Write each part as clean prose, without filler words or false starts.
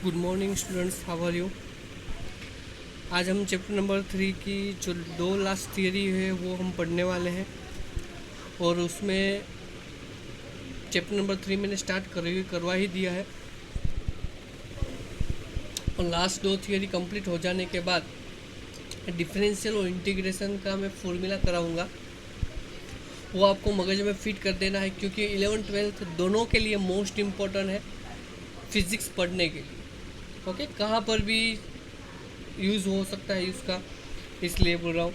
Good morning students, how are you. आज हम chapter number 3 की जो दो लास्ट थियरी है वो हम पढ़ने वाले हैं। और उसमें चैप्टर नंबर 3 मैंने स्टार्ट करवा ही दिया है। और लास्ट दो थियरी कंप्लीट हो जाने के बाद डिफरेंशियल और इंटीग्रेशन का मैं फॉर्मूला कराऊंगा, वो आपको मगज में फिट कर देना है, क्योंकि 11th-12th दोनों के लिए मोस्ट इम्पोर्टेंट है फिज़िक्स पढ़ने के लिए। ओके, कहाँ पर भी यूज़ हो सकता है इसका, इसलिए बोल रहा हूँ।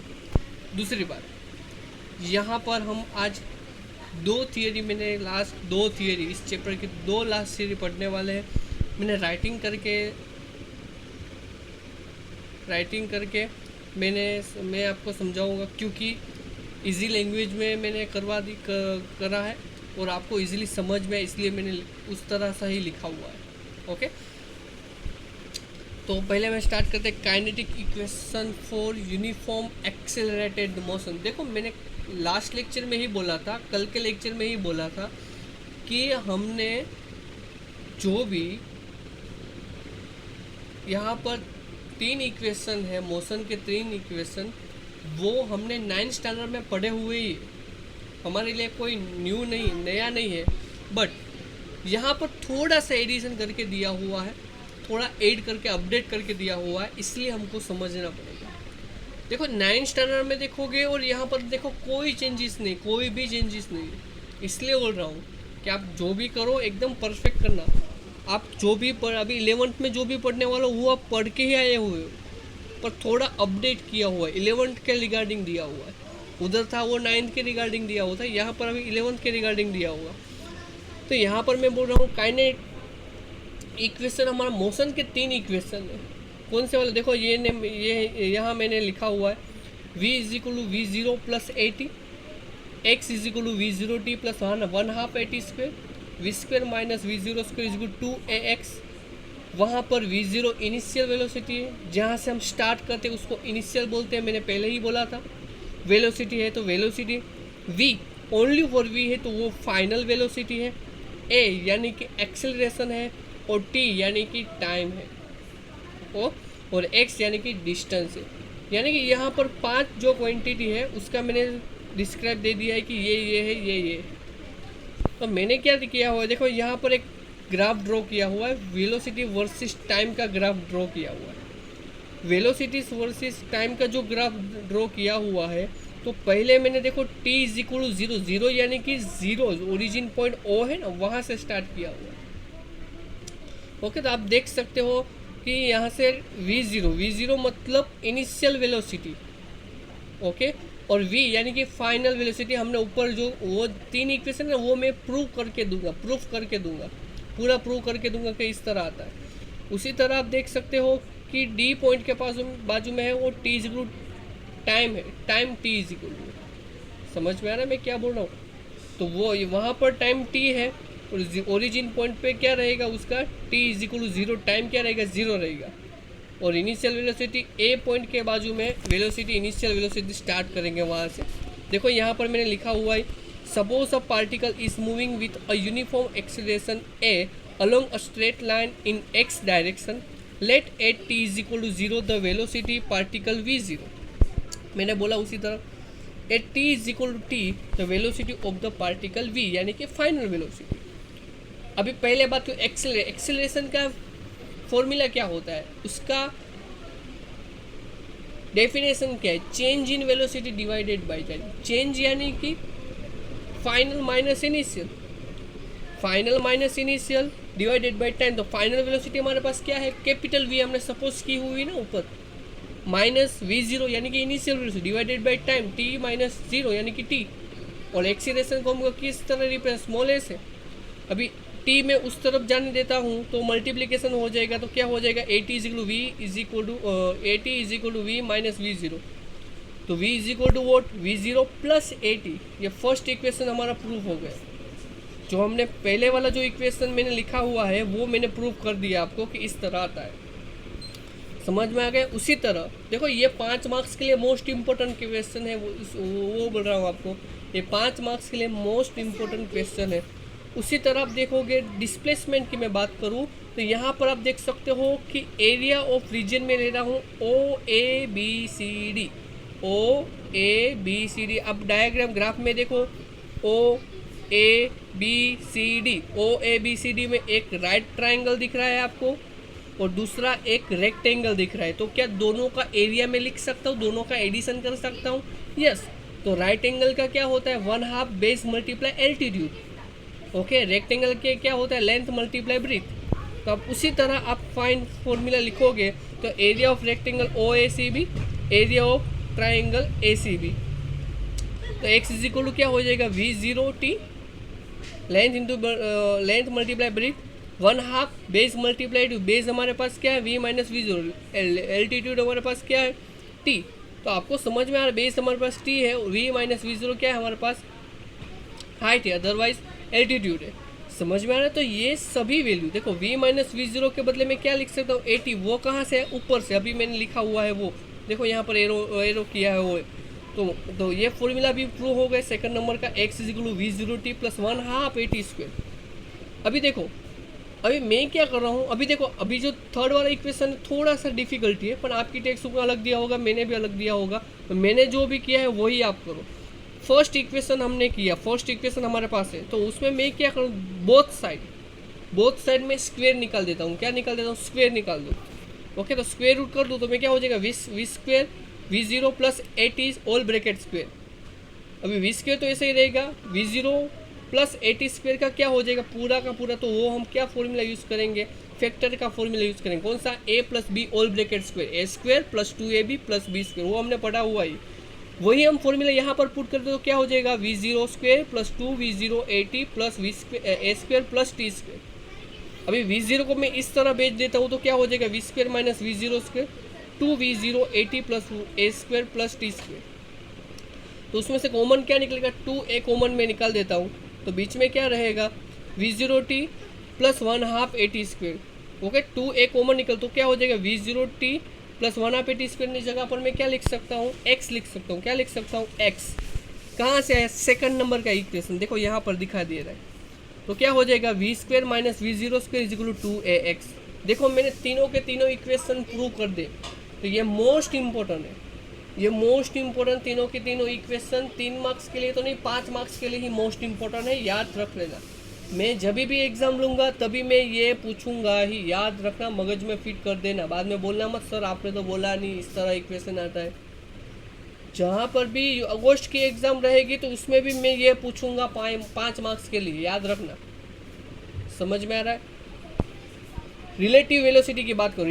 दूसरी बात, यहाँ पर हम आज दो थियरी, मैंने लास्ट दो थियरी इस चैप्टर की दो लास्ट थियरी पढ़ने वाले हैं। मैंने राइटिंग करके मैं आपको समझाऊंगा, क्योंकि इजी लैंग्वेज में मैंने करा है और आपको इजीली समझ में, इसलिए मैंने उस तरह से ही लिखा हुआ है। ओके, तो पहले मैं स्टार्ट करते हैं kinetic equation for uniform accelerated motion. देखो, मैंने लास्ट लेक्चर में ही बोला था, कल के लेक्चर में ही बोला था कि हमने जो भी यहाँ पर तीन इक्वेशन है, मोशन के तीन इक्वेशन, वो हमने 9th स्टैंडर्ड में पढ़े हुए ही, हमारे लिए कोई नया नहीं है। बट यहाँ पर थोड़ा सा एडिशन करके दिया हुआ है, थोड़ा ऐड करके अपडेट करके दिया हुआ है, इसलिए हमको समझना पड़ेगा। देखो 9th स्टैंडर्ड में देखोगे और यहाँ पर देखो कोई चेंजेस नहीं, कोई भी चेंजेस नहीं, इसलिए बोल रहा हूँ कि आप जो भी करो एकदम परफेक्ट करना। आप जो भी अभी 11th में जो भी पढ़ने वाला वो आप पढ़ के ही आए हुए हो, पर थोड़ा अपडेट किया हुआ है, 11th के रिगार्डिंग दिया हुआ है। उधर था वो 9th के रिगार्डिंग दिया हुआ था, यहाँ पर अभी 11th के रिगार्डिंग दिया हुआ। तो यहाँ पर मैं बोल रहा हूँ काइनेटिक इक्वेशन, हमारा मोशन के तीन इक्वेशन है। कौन से वाले देखो, ये यहाँ मैंने लिखा हुआ है v = v0 + at, x = v0t + 1/2 at², v² - v02 = 2ax। वहाँ पर v0 इनिशियल वेलोसिटी है, जहाँ से हम स्टार्ट करते हैं उसको इनिशियल बोलते हैं, मैंने पहले ही बोला था। वेलोसिटी है तो velocity, v only for v है तो वो फाइनल वेलोसिटी है, a यानी कि एक्सेलरेशन है, और t यानी कि टाइम है, और x यानी कि डिस्टेंस है। यानी कि यहाँ पर 5 जो क्वांटिटी है उसका मैंने डिस्क्राइब दे दिया है कि ये है, ये। तो मैंने क्या किया हुआ है, देखो यहाँ पर एक ग्राफ ड्रॉ किया हुआ है, वेलोसिटी वर्सेस टाइम का ग्राफ ड्रॉ किया हुआ है। वेलोसिटी वर्सेस टाइम का जो ग्राफ ड्रॉ किया हुआ है, तो पहले मैंने देखो t = 0, 0 यानी कि जीरो, ओरिजिन पॉइंट O है ना, वहाँ से स्टार्ट किया हुआ है। ओके, तो आप देख सकते हो कि यहाँ से v0 मतलब इनिशियल वेलोसिटी, ओके, और v यानी कि फाइनल वेलोसिटी। हमने ऊपर जो वो तीन इक्वेशन है वो मैं प्रूफ करके दूंगा, पूरा प्रूव करके दूंगा कि इस तरह आता है। उसी तरह आप देख सकते हो कि d पॉइंट के पास बाजू में है वो t = टाइम है, टाइम t = समझ में आ रहा है मैं क्या बोल रहा हूँ। तो वो वहाँ पर टाइम t है, और ओरिजिन पॉइंट पे क्या रहेगा उसका, t = 0, टाइम क्या रहेगा, 0 रहेगा। और इनिशियल वेलोसिटी a पॉइंट के बाजू में वेलोसिटी, इनिशियल वेलोसिटी स्टार्ट करेंगे वहाँ से। देखो यहाँ पर मैंने लिखा हुआ है, suppose a particle is moving with a uniform acceleration a along a straight line in x direction, let at t = 0 the velocity particle v0। मैंने बोला उसी तरह at t = t the velocity of the particle v यानी कि final velocity. अभी पहले बात, तो एक्सेलरेशन का फॉर्मूला क्या होता है, उसका डेफिनेशन क्या है, change in velocity divided by time. Change यानी कि final minus initial divided by time. तो फाइनल वेलोसिटी हमारे पास क्या है, कैपिटल V हमने सपोज की हुई ना ऊपर, माइनस v0 यानी कि initial velocity divided by time t - 0 यानी कि t। और एक्सीलरेशन को हम किस तरह रिप्रेजेंट, स्मॉल s है। अभी t में उस तरफ जाने देता हूँ तो मल्टीप्लिकेशन हो जाएगा, तो क्या हो जाएगा, at = v - v0। तो v = what, v0 + at। ये फर्स्ट इक्वेशन हमारा प्रूफ हो गया। जो हमने पहले वाला जो इक्वेशन मैंने लिखा हुआ है वो मैंने प्रूफ कर दिया आपको कि इस तरह आता है, समझ में आ गया। उसी तरह देखो, ये 5 मार्क्स के लिए मोस्ट इम्पोर्टेंट क्वेश्चन है, वो बोल रहा हूँ आपको, ये 5 मार्क्स के लिए मोस्ट इम्पोर्टेंट क्वेश्चन है। उसी तरह आप देखोगे डिस्प्लेसमेंट की मैं बात करूँ तो यहाँ पर आप देख सकते हो कि एरिया ऑफ रीजन में ले रहा हूँ OABCD, OABCD। अब डायग्राम ग्राफ में देखो OABCD, OABCD में एक राइट ट्राइंगल दिख रहा है आपको और दूसरा एक रेक्टेंगल दिख रहा है। तो क्या दोनों का एरिया में लिख सकता हूँ, दोनों का एडिशन कर सकता हूँ? यस। तो राइट एंगल का क्या होता है 1/2 base multiply altitude. Okay, rectangle के क्या होता है लेंथ मल्टीप्लाई ब्रीथ। तो अब उसी तरह आप फाइंड फॉर्मूला लिखोगे तो area of rectangle OACB, area of triangle ACB। तो x इज इक्वल टू क्या हो जाएगा V0t, length into length multiply breadth, 1/2 base multiply to base हमारे पास क्या है V माइनस V0, एल्टीट्यूड हमारे पास क्या है T। तो आपको समझ में आ रहा है बेस हमारे पास T है, V माइनस V0 क्या है हमारे पास हाइट है, अदरवाइज एल्टीट्यूड है। समझ में आ रहा है? तो ये सभी वैल्यू देखो V माइनस V0 के बदले में क्या लिख सकता हूँ 80, वो कहाँ से है ऊपर से, अभी मैंने लिखा हुआ है वो देखो यहाँ पर एरो किया है वो। तो ये फॉर्मूला भी प्रूव हो गए सेकंड नंबर का x is equal to V0t plus 1/2 AT square. अभी देखो अभी मैं क्या कर रहा हूँ, अभी देखो अभी जो थर्ड वाला इक्वेशन थोड़ा सा डिफिकल्टी है पर आपकी टेक्स्ट बुक में अलग दिया होगा, मैंने भी अलग दिया होगा, तो मैंने जो भी किया है वही आप करो। फर्स्ट इक्वेशन हमने किया, फर्स्ट इक्वेशन हमारे पास है तो उसमें मैं क्या करूँ बोथ साइड में स्क्वायर निकाल देता हूँ। क्या निकाल देता हूँ? स्क्वायर निकाल दो। ओके, तो स्क्वायर रूट कर दो तो मैं क्या हो जाएगा V square V0 plus 80 all bracket square. अभी V स्क्वायर तो ऐसे ही रहेगा, V0 प्लस 80 स्क्वायर का क्या हो जाएगा पूरा का पूरा, तो वो हम क्या फॉर्मूला यूज़ करेंगे फैक्टर का फॉर्मूला यूज़ करेंगे। कौन सा? A plus be all bracket square, A square plus 2AB plus B square, वो हमने पढ़ा हुआ ही। वही हम फॉर्मूला यहाँ पर पुट कर दो तो क्या हो जाएगा V0 square plus 2V0 80 plus V square A square plus T square. अभी V0 को मैं इस तरह भेज देता हूँ तो क्या हो जाएगा V square minus V0 square 2V0 80 plus A square plus T square. तो उसमें से कॉमन क्या निकलेगा 2A कॉमन में निकाल देता हूँ तो बीच में क्या रहेगा V0t plus 1/2 AT square. Okay, 2A common निकल तो क्या हो जाएगा V0t प्लस 1/2 AT स्क्वायर की जगह पर मैं क्या लिख सकता हूँ x लिख सकता हूँ। क्या लिख सकता हूँ x। कहाँ से है? सेकंड नंबर का इक्वेशन देखो यहाँ पर दिखा दे रहा है। तो क्या हो जाएगा V square minus V0 square is equal to 2AX। देखो मैंने तीनों के तीनों इक्वेशन प्रूव कर दे तो ये मोस्ट इंपॉर्टेंट है, ये मोस्ट इंपॉर्टेंट तीनों के तीनों इक्वेशन 3 मार्क्स के लिए तो नहीं 5 मार्क्स के लिए ही मोस्ट इंपॉर्टेंट है, याद रख लेना। मैं जब भी एग्जाम लूँगा तभी मैं ये पूछूंगा ही, याद रखना, मगज में फिट कर देना, बाद में बोलना मत सर आपने तो बोला नहीं इस तरह इक्वेशन आता है। जहाँ पर भी अगस्त की एग्ज़ाम रहेगी तो उसमें भी मैं ये पूछूंगा 5 मार्क्स के लिए, याद रखना। समझ में आ रहा है? रिलेटिव वेलोसिटी की बात करो,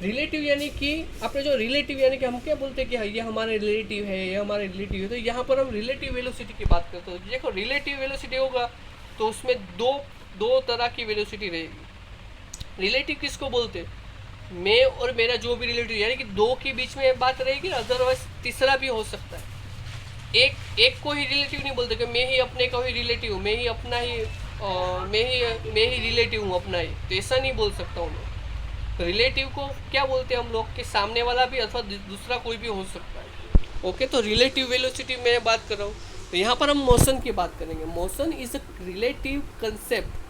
रिलेटिव यानी कि आपने जो रिलेटिव यानी कि हम क्या बोलते हैं कि ये हमारे रिलेटिव है, ये हमारे रिलेटिव है, तो यहाँ पर हम रिलेटिव वेलोसिटी की बात करते हैं। तो देखो रिलेटिव वेलोसिटी होगा तो उसमें दो तरह की वेलोसिटी रहेगी। रिलेटिव किसको बोलते हैं? मैं और मेरा जो भी रिलेटिव यानी कि दो के बीच में बात रहेगी, अदरवाइज तीसरा भी हो सकता है। एक को ही रिलेटिव नहीं बोलते कि मैं ही अपने का ही रिलेटिव हूँ, मैं ही अपना ही मैं ही रिलेटिव हूँ अपना ही, तो ऐसा नहीं बोल सकता हूँ मैं। तो रिलेटिव को क्या बोलते हैं हम लोग कि सामने वाला भी अथवा दूसरा कोई भी हो सकता है। ओके, तो रिलेटिव वेलोसिटी मैं बात कर रहा हूँ। तो यहाँ पर हम मोशन की बात करेंगे। Motion is a relative concept.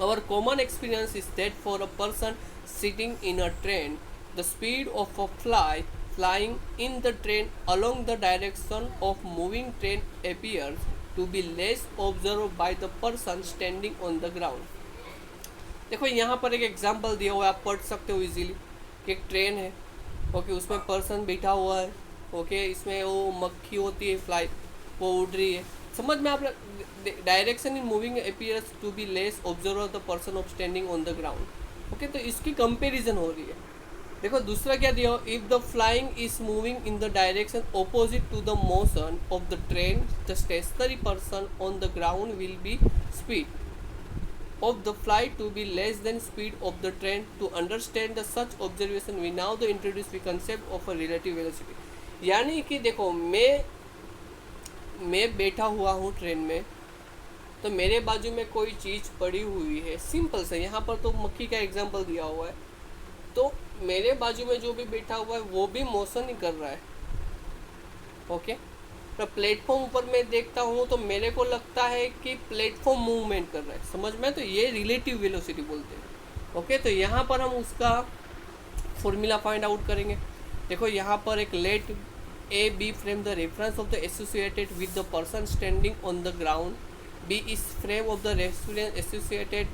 Our common experience is that for a person sitting in a train, the speed of a flying in the train along the direction of moving train appears to be less observed by the person standing on the ground. देखो यहाँ पर एक example दिया हुआ है, आप पढ़ सकते हो इजीली कि एक ट्रेन है, ओके, उसमें पर्सन बैठा हुआ है, ओके, इसमें वो मक्खी होती है फ्लाई, वो उड़ रही है। समझ में आप direction in moving appears to be less observe the person of standing on the ground. Okay, तो इसकी कंपैरिजन हो रही है। देखो दूसरा क्या दिया हो, if the flying is moving in the direction opposite to the motion of the train, the stationary person on the ground will be speed of the flight to be less than speed of the train. To understand the such observation we now the introduce the concept of a relative velocity। यानी कि देखो मैं बैठा हुआ हूँ train में, तो मेरे बाजू में कोई चीज़ पड़ी हुई है, सिंपल से यहाँ पर तो मक्खी का एग्जांपल दिया हुआ है, तो मेरे बाजू में जो भी बैठा हुआ है वो भी मोशन ही कर रहा है। ओके, प्लेटफॉर्म ऊपर मैं देखता हूँ तो मेरे को लगता है कि प्लेटफॉर्म मूवमेंट कर रहा है, समझ में, तो ये रिलेटिव वेलोसिटी बोलते हैं। ओके, तो यहाँ पर हम उसका फॉर्मूला फाइंड आउट करेंगे। देखो यहाँ पर एक let A B frame the reference of the associated with the person standing on the ground, B is frame of the reference associated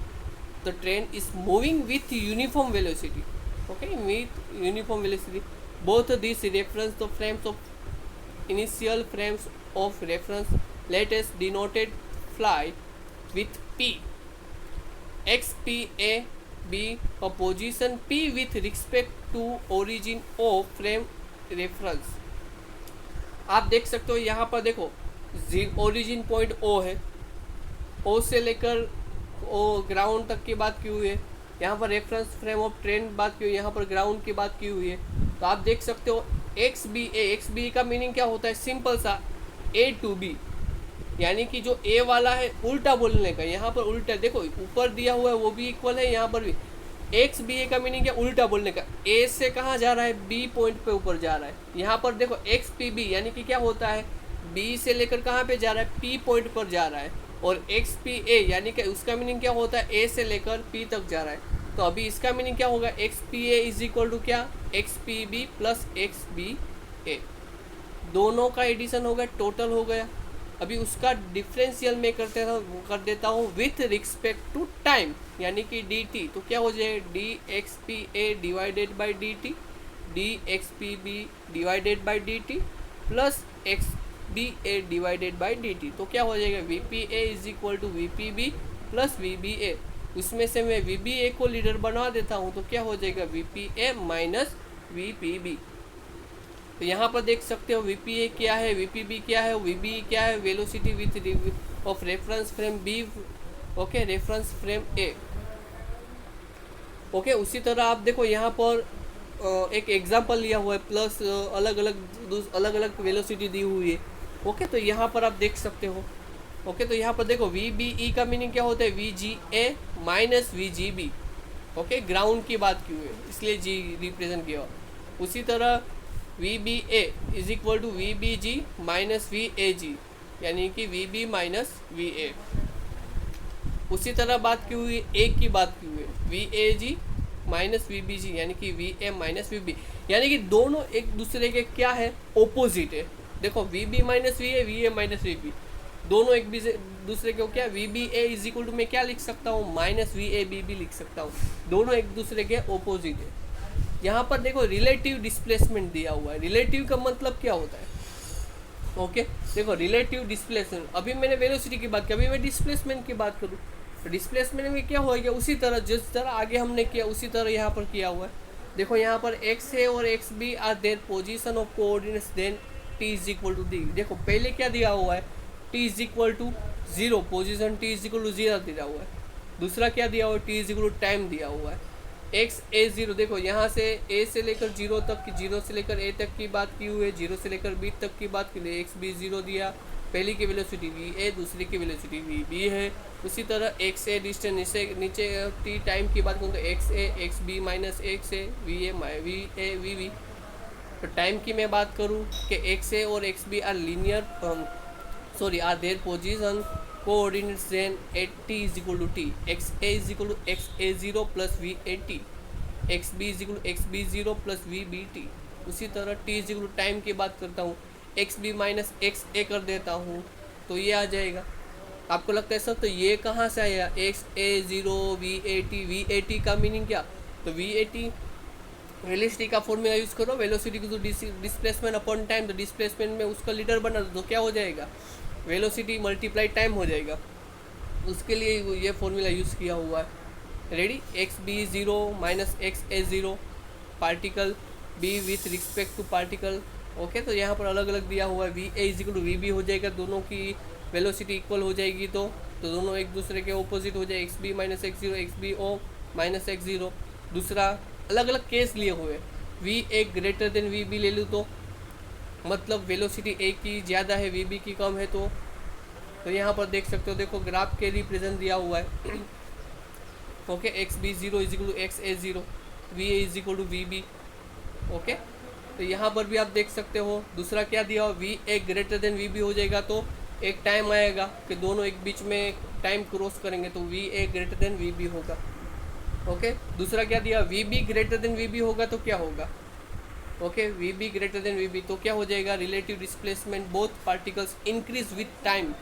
the train is moving with uniform velocity. Okay, with uniform velocity both these reference the frames of initial frames of reference, let us denoted fly with p x p a b a position p with respect to origin of frame reference। आप देख सकते हो यहाँ पर देखो origin point ओ है, ओ से लेकर ओ ग्राउंड तक की बात की हुई है। यहाँ पर रेफरेंस फ्रेम ऑफ ट्रेन बात की हुई है, यहाँ पर ग्राउंड की बात की हुई है। तो आप देख सकते हो एक्स बी का मीनिंग क्या होता है, सिंपल सा ए टू बी, यानी कि जो ए वाला है उल्टा बोलने का, यहाँ पर उल्टा देखो ऊपर दिया हुआ है वो भी इक्वल है, यहाँ पर भी एक्स बी ए का मीनिंग क्या, उल्टा बोलने का। ए से कहाँ जा रहा है, बी पॉइंट पे ऊपर जा रहा है। यहाँ पर देखो एक्स पी बी यानी कि क्या होता है, बी से लेकर कहाँ पे जा रहा है, पी पॉइंट पर जा रहा है। और एक्स पी ए यानी कि उसका मीनिंग क्या होता है, ए से लेकर पी तक जा रहा है। तो अभी इसका मीनिंग क्या होगा, X P A is equal to क्या, X P B plus X B A, दोनों का एडिशन हो गया, टोटल हो गया। अभी उसका डिफरेंशियल में कर देता हूँ विथ रिस्पेक्ट टू टाइम, यानी कि डी टी। तो क्या हो जाएगा, D X P A divided by D T, D X P B divided by D T plus X B A divided by D T. तो क्या हो जाएगा, V P A is equal to V P B plus V B A. उसमें से मैं we B ए को leader बना देता हूँ, तो क्या हो जाएगा, V P A minus V P B. तो यहाँ पर देख सकते हो वी पी ए क्या है, वी पी बी क्या है, वी बी क्या है, velocity with of reference frame B, okay, reference frame A. Okay, उसी तरह आप देखो यहाँ पर एक एग्जांपल लिया हुआ है, प्लस अलग अलग वेलोसिटी दी हुई है। ओके, तो यहाँ पर आप देख सकते हो। ओके, तो यहाँ पर देखो वी बी ई का मीनिंग क्या होता है, V G A minus V G B. Okay, ground की बात की हुई है इसलिए जी रिप्रेजेंट किया। उसी तरह V B A is equal to V B G minus V A G, यानी कि V B minus V A. उसी तरह बात की हुई ए की बात की हुई है, V A G minus V B G, यानी कि V A minus V B, यानी कि दोनों एक दूसरे के क्या है, ओपोजिट है। देखो V B minus V A minus V B, दोनों एक दूसरे को क्या, V B A is equal to मैं क्या लिख सकता हूँ, माइनस वी ए बी भी लिख सकता हूँ, दोनों एक दूसरे के ओपोजिट है। यहाँ पर देखो रिलेटिव डिस्प्लेसमेंट दिया हुआ है, रिलेटिव का मतलब क्या होता है। ओके, देखो रिलेटिव डिस्प्लेसमेंट, अभी मैंने वेलोसिटी की बात की, अभी मैं डिस्प्लेसमेंट की बात करूँ, डिस्प्लेसमेंट में क्या होगा, उसी तरह जिस तरह आगे हमने किया उसी तरह यहाँ पर किया हुआ है। देखो यहाँ पर एक्स ए और X B are their position of coordinates, then T is equal to D. देखो पहले क्या दिया हुआ है, T is equal to 0, position T is equal to 0 दिया हुआ है। दूसरा क्या दिया हुआ है, T is equal to time दिया हुआ है। एक्स ए 0, देखो यहाँ से ए से लेकर 0 तक की, 0 से लेकर ए तक की बात की हुई है, 0 से लेकर बी तक की बात की हुई है। एक्स बी 0 दिया, पहली की वेलोसिटी वी ए, दूसरी की वेलोसिटी वी बी है। उसी तरह एक्स ए डिस्टेंस नीचे टी टाइम की बात करूँ तो X A X B minus X A V A V B. तो टाइम की मैं बात करूँ कि एक्स ए और X B are linear, are their position coordinates then at T is equal to T, X A is equal to X A 0 plus V A T, X B is equal to X B 0 plus V B T. उसी तरह T is equal to time की बात करता हूँ, X B minus X A कर देता हूँ तो ये आ जाएगा। आपको लगता है सर तो ये कहाँ से आया, x A 0 V A T का मीनिंग क्या, तो वी ए टी वेलोसिटी का फॉर्मूला यूज़ करो, वेलोसिटी को डिस्प्लेसमेंट अपॉन टाइम, तो डिस्प्लेसमेंट में उसका लीटर बना दो, तो क्या हो जाएगा, वेलोसिटी मल्टीप्लाई टाइम हो जाएगा। उसके लिए ये फॉर्मूला यूज़ किया हुआ है। Ready, X B 0 minus X A 0, particle B with respect to particle. Okay, तो यहाँ पर अलग अलग दिया हुआ है, V A is equal to V B हो जाएगा, दोनों की वेलोसिटी इक्वल हो जाएगी तो दोनों एक दूसरे के ऑपोजिट हो जाए, X B minus X 0, X B O minus X 0। दूसरा अलग अलग केस लिए हुए, V A greater than V B ले लूँ तो मतलब वेलोसिटी ए की ज़्यादा है वी बी की कम है, तो यहाँ पर देख सकते हो, देखो ग्राफ के रिप्रेजेंट दिया हुआ है। Okay, X B 0 is equal to X A 0, V A is equal to V B. Okay, तो यहाँ पर भी आप देख सकते हो। दूसरा क्या दिया हो, V A greater than V B हो जाएगा तो एक टाइम आएगा कि दोनों एक बीच में टाइम क्रॉस करेंगे तो V A greater than V B होगा। ओके, दूसरा क्या दिया, V B greater than V B होगा तो क्या होगा, okay, V B greater than V B तो क्या हो जाएगा, relative displacement both particles increase with time,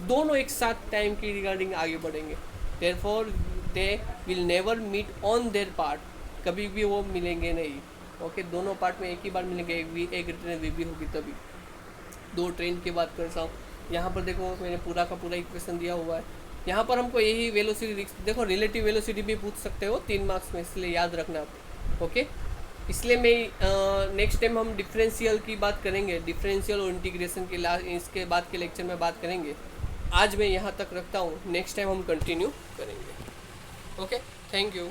दोनों एक साथ टाइम की रिगार्डिंग आगे बढ़ेंगे। Therefore they will never meet on their part, कभी भी वो मिलेंगे नहीं। ओके, दोनों पार्ट में एक ही बार मिलेंगे, V A greater than V B होगी तभी। दो ट्रेन की बात करता हूँ, यहाँ पर देखो मैंने पूरा का पूरा इक्वेशन दिया हुआ है। यहाँ पर हमको यही वेलोसिटी, देखो रिलेटिव वेलोसिटी भी पूछ सकते हो 3 मार्क्स में, इसलिए याद रखना आप। ओके, इसलिए मैं नेक्स्ट टाइम हम डिफरेंशियल की बात करेंगे, डिफरेंशियल और इंटीग्रेशन की इसके बाद के लेक्चर में बात करेंगे। आज मैं यहाँ तक रखता हूँ, नेक्स्ट टाइम हम कंटिन्यू करेंगे। Okay, thank you.